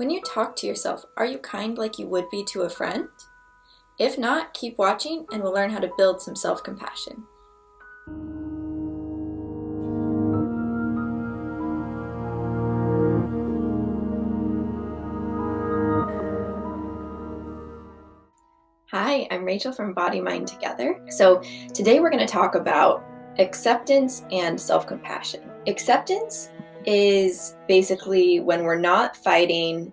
When you talk to yourself, are you kind like you would be to a friend? If not, keep watching and we'll learn how to build some self-compassion. Hi, I'm Rachel from Body Mind Together. So today we're going to talk about acceptance and self-compassion. Acceptance is basically when we're not fighting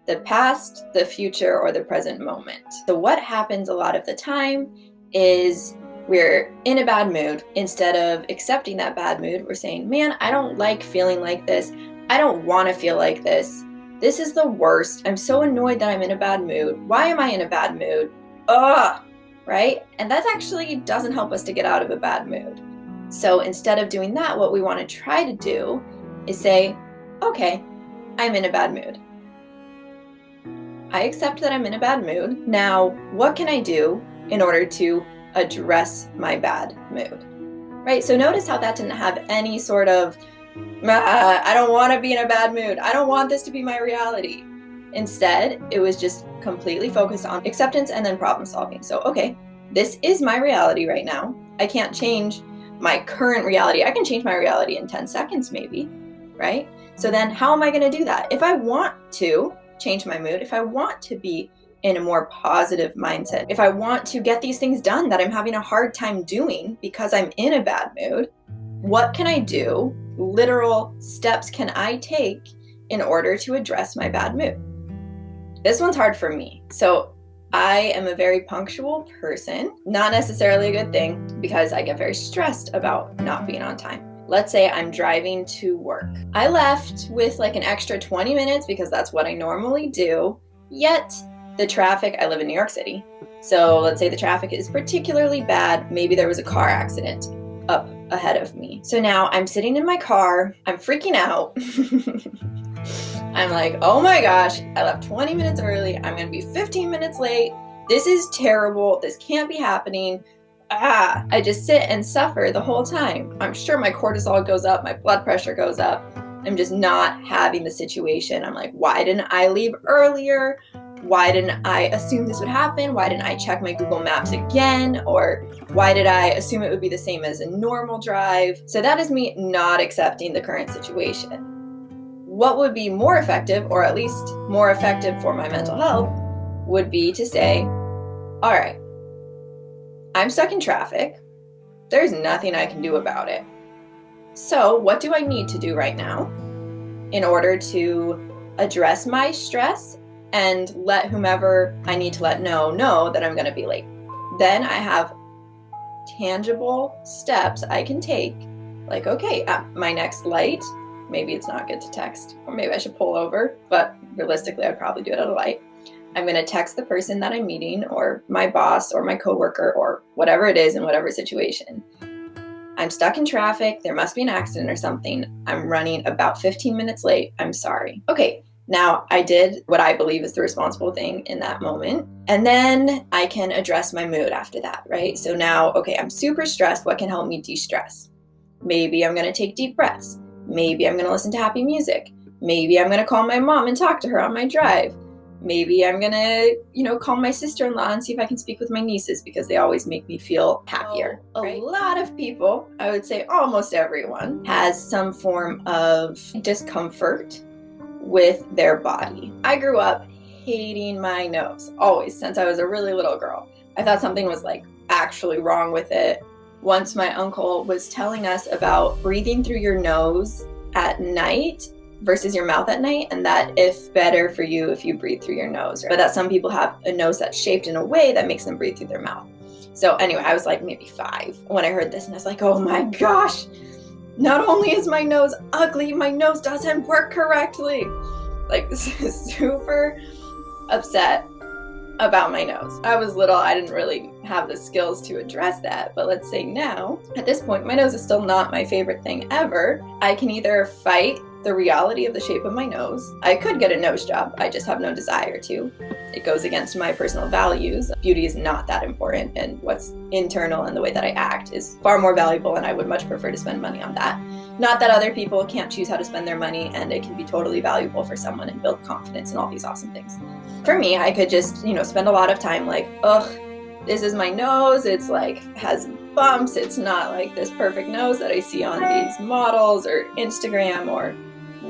the past, the future, or the present moment. So what happens a lot of the time is we're in a bad mood. Instead of accepting that bad mood, we're saying, man, I don't like feeling like this. I don't want to feel like this. This is the worst. I'm so annoyed that I'm in a bad mood. Why am I in a bad mood? Ugh, right? And that actually doesn't help us to get out of a bad mood. So instead of doing that, what we want to try to do is say, okay, I'm in a bad mood. I accept that I'm in a bad mood. Now, what can I do in order to address my bad mood? Right? So notice how that didn't have any sort of, I don't want to be in a bad mood. I don't want this to be my reality. Instead, it was just completely focused on acceptance and then problem solving. So, okay, this is my reality right now. I can't change my current reality. I can change my reality in 10 seconds maybe, right? So then how am I going to do that? If I want to change my mood, if I want to be in a more positive mindset, if I want to get these things done that I'm having a hard time doing because I'm in a bad mood, what can I do? Literal steps can I take in order to address my bad mood? This one's hard for me. So I am a very punctual person, not necessarily a good thing because I get very stressed about not being on time. Let's say I'm driving to work. I left with like an extra 20 minutes because that's what I normally do, yet the traffic, I live in New York City. So let's say the traffic is particularly bad. Maybe there was a car accident up ahead of me. So now I'm sitting in my car, I'm freaking out. I'm like, oh my gosh, I left 20 minutes early. I'm going to be 15 minutes late. This is terrible. This can't be happening. I just sit and suffer the whole time. I'm sure my cortisol goes up, my blood pressure goes up. I'm just not having the situation. I'm like, why didn't I leave earlier? Why didn't I assume this would happen? Why didn't I check my Google Maps again? Or why did I assume it would be the same as a normal drive? So that is me not accepting the current situation. What would be more effective, or at least more effective for my mental health, would be to say, all right, I'm stuck in traffic. There's nothing I can do about it. So what do I need to do right now in order to address my stress and let whomever I need to let know that I'm going to be late? Then I have tangible steps I can take. Like, okay, at my next light, maybe it's not good to text, or maybe I should pull over, but realistically, I'd probably do it at a light. I'm going to text the person that I'm meeting, or my boss, or my coworker, or whatever it is in whatever situation. I'm stuck in traffic. There must be an accident or something. I'm running about 15 minutes late. I'm sorry. Okay, now I did what I believe is the responsible thing in that moment. And then I can address my mood after that, right? So now, okay, I'm super stressed. What can help me de-stress? Maybe I'm going to take deep breaths. Maybe I'm going to listen to happy music. Maybe I'm going to call my mom and talk to her on my drive. Maybe I'm going to, call my sister-in-law and see if I can speak with my nieces because they always make me feel happier. Right? A lot of people, I would say almost everyone, has some form of discomfort with their body. I grew up hating my nose, always, since I was a really little girl. I thought something was actually wrong with it. Once my uncle was telling us about breathing through your nose at night versus your mouth at night, and that if better for you if you breathe through your nose, but that some people have a nose that's shaped in a way that makes them breathe through their mouth. So anyway, I was maybe 5 when I heard this, and I was like, oh my gosh, not only is my nose ugly, my nose doesn't work correctly. Super upset about my nose. I was little, I didn't really have the skills to address that, but let's say now, at this point, my nose is still not my favorite thing ever. I can either fight the reality of the shape of my nose. I could get a nose job, I just have no desire to. It goes against my personal values. Beauty is not that important, and what's internal and the way that I act is far more valuable, and I would much prefer to spend money on that. Not that other people can't choose how to spend their money, and it can be totally valuable for someone and build confidence and all these awesome things. For me, I could just, spend a lot of time like, ugh, this is my nose. It's like, has bumps. It's not like this perfect nose that I see on these models or Instagram or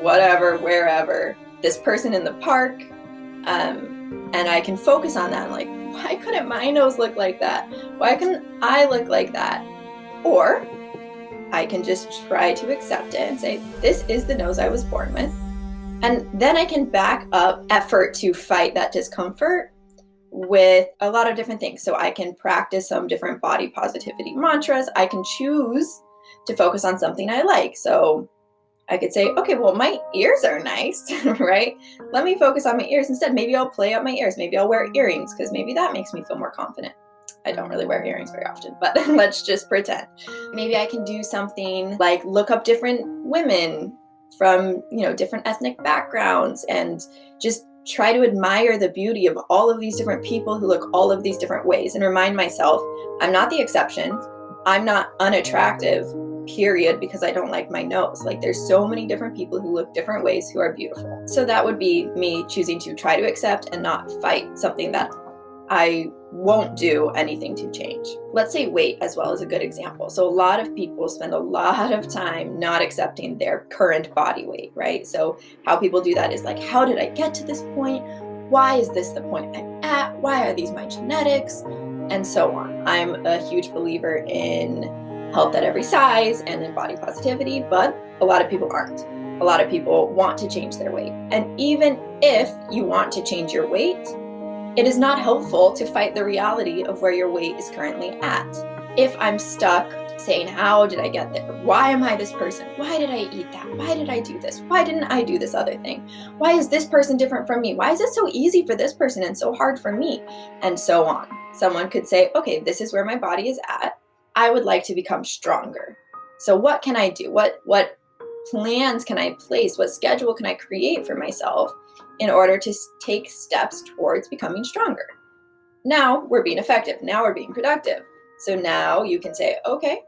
whatever, wherever. This person in the park. And I can focus on that. Like, why couldn't my nose look like that? Why couldn't I look like that? Or I can just try to accept it and say, this is the nose I was born with. And then I can back up effort to fight that discomfort with a lot of different things. So I can practice some different body positivity mantras. I can choose to focus on something I like. So I could say, okay, well, my ears are nice, right? Let me focus on my ears instead. Maybe I'll play out my ears. Maybe I'll wear earrings because maybe that makes me feel more confident. I don't really wear earrings very often, but let's just pretend. Maybe I can do something like look up different women from, different ethnic backgrounds and just try to admire the beauty of all of these different people who look all of these different ways and remind myself, I'm not the exception. I'm not unattractive, period, because I don't like my nose. Like, there's so many different people who look different ways who are beautiful. So that would be me choosing to try to accept and not fight something that I won't do anything to change. Let's say weight as well is a good example. So a lot of people spend a lot of time not accepting their current body weight, right? So how people do that is like, how did I get to this point? Why is this the point I'm at? Why are these my genetics? And so on. I'm a huge believer in health at every size and in body positivity, but a lot of people aren't. A lot of people want to change their weight. And even if you want to change your weight, it is not helpful to fight the reality of where your weight is currently at. If I'm stuck saying, how did I get there? Why am I this person? Why did I eat that? Why did I do this? Why didn't I do this other thing? Why is this person different from me? Why is it so easy for this person and so hard for me? And so on. Someone could say, okay, this is where my body is at. I would like to become stronger. So what can I do? What plans can I place? What schedule can I create for myself in order to take steps towards becoming stronger? Now we're being effective. Now we're being productive. So now you can say, okay,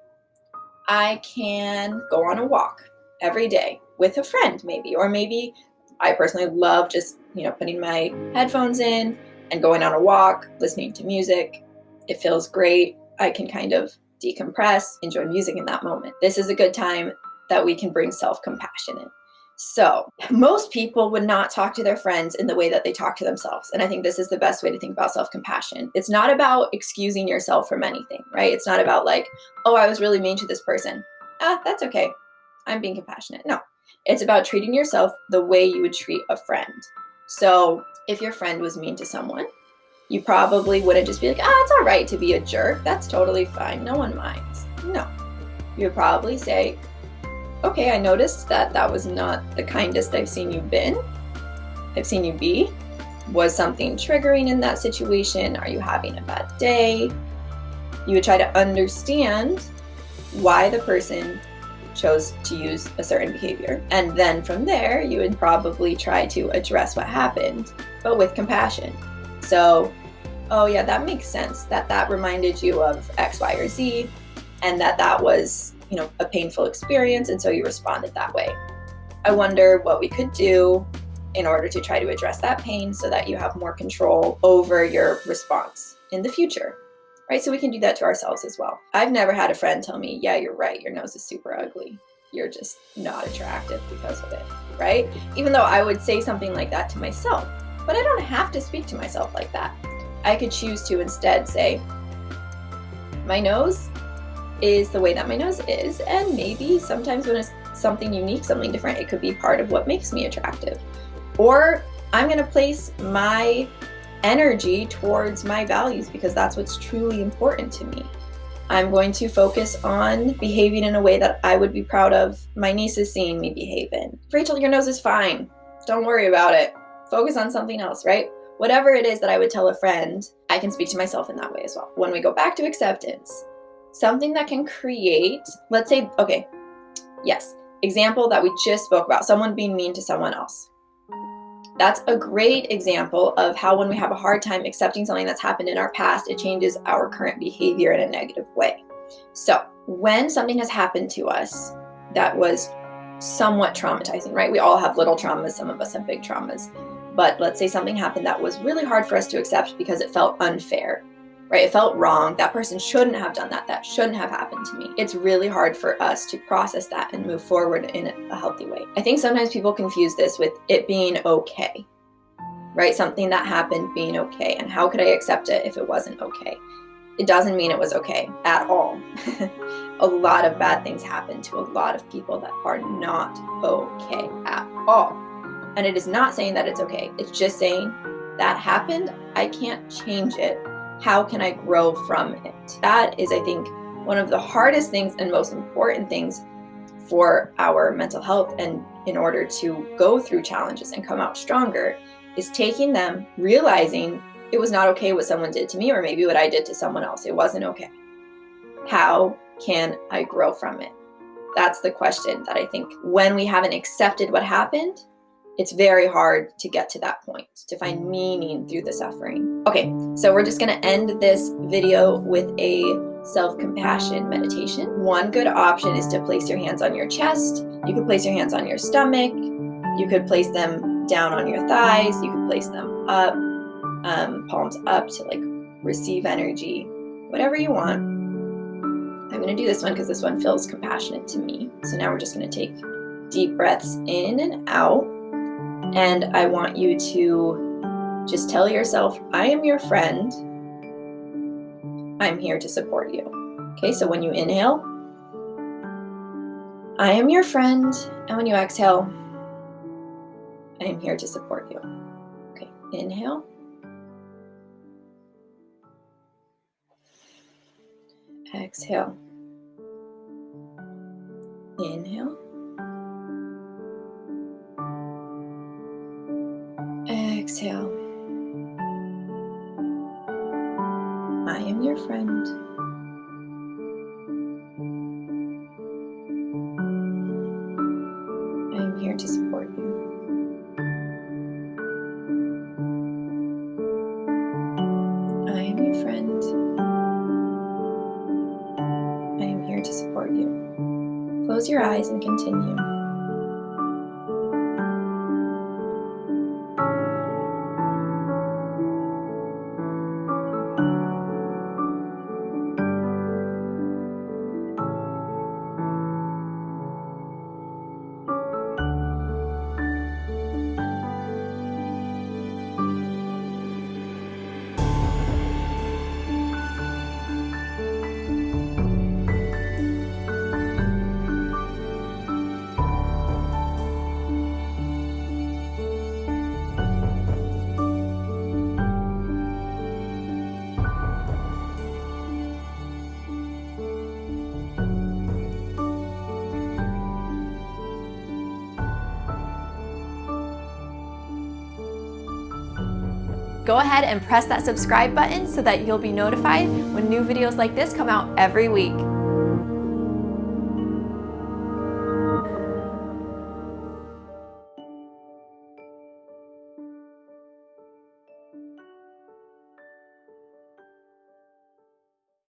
I can go on a walk every day with a friend maybe, or maybe I personally love just, putting my headphones in and going on a walk, listening to music. It feels great. I can kind of decompress, enjoy music in that moment. This is a good time that we can bring self-compassion in. So most people would not talk to their friends in the way that they talk to themselves. And I think this is the best way to think about self-compassion. It's not about excusing yourself from anything, right? It's not about like, oh, I was really mean to this person. That's okay. I'm being compassionate. No, it's about treating yourself the way you would treat a friend. So if your friend was mean to someone, you probably wouldn't just be like, it's all right to be a jerk. That's totally fine. No one minds. No, you'd probably say, okay, I noticed that was not the kindest I've seen you be. Was something triggering in that situation? Are you having a bad day? You would try to understand why the person chose to use a certain behavior. And then from there, you would probably try to address what happened, but with compassion. So, oh yeah, that makes sense that reminded you of X, Y, or Z, and that was a painful experience, and so you responded that way. I wonder what we could do in order to try to address that pain so that you have more control over your response in the future, right? So we can do that to ourselves as well. I've never had a friend tell me, yeah, you're right, your nose is super ugly. You're just not attractive because of it, right? Even though I would say something like that to myself, but I don't have to speak to myself like that. I could choose to instead say, my nose is the way that my nose is, and maybe sometimes when it's something unique, something different, it could be part of what makes me attractive. Or I'm going to place my energy towards my values because that's what's truly important to me. I'm going to focus on behaving in a way that I would be proud of my nieces seeing me behave in. Rachel, your nose is fine. Don't worry about it. Focus on something else, right? Whatever it is that I would tell a friend, I can speak to myself in that way as well. When we go back to acceptance, something that can create, let's say, okay, yes, example that we just spoke about, someone being mean to someone else. That's a great example of how when we have a hard time accepting something that's happened in our past, it changes our current behavior in a negative way. So when something has happened to us, that was somewhat traumatizing, right? We all have little traumas. Some of us have big traumas. But let's say something happened that was really hard for us to accept because it felt unfair, right? It felt wrong. That person shouldn't have done that. That shouldn't have happened to me. It's really hard for us to process that and move forward in a healthy way. I think sometimes people confuse this with it being okay, right? Something that happened being okay. And how could I accept it if it wasn't okay? It doesn't mean it was okay at all. A lot of bad things happen to a lot of people that are not okay at all. And it is not saying that it's okay. It's just saying that happened. I can't change it. How can I grow from it? That is, I think, one of the hardest things and most important things for our mental health, and in order to go through challenges and come out stronger, is taking them, realizing it was not okay what someone did to me, or maybe what I did to someone else. It wasn't okay. How can I grow from it? That's the question that I think when we haven't accepted what happened, it's very hard to get to that point, to find meaning through the suffering. Okay, so we're just gonna end this video with a self-compassion meditation. One good option is to place your hands on your chest. You could place your hands on your stomach. You could place them down on your thighs. You could place them up, palms up to like receive energy, whatever you want. I'm gonna do this one because this one feels compassionate to me. So now we're just gonna take deep breaths in and out. And I want you to just tell yourself, I am your friend. I'm here to support you. Okay, so when you inhale, I am your friend. And when you exhale, I am here to support you. Okay, inhale. Exhale. Inhale. Exhale. I am your friend. I am here to support you. I am your friend. I am here to support you. Close your eyes and continue. Go ahead and press that subscribe button so that you'll be notified when new videos like this come out every week.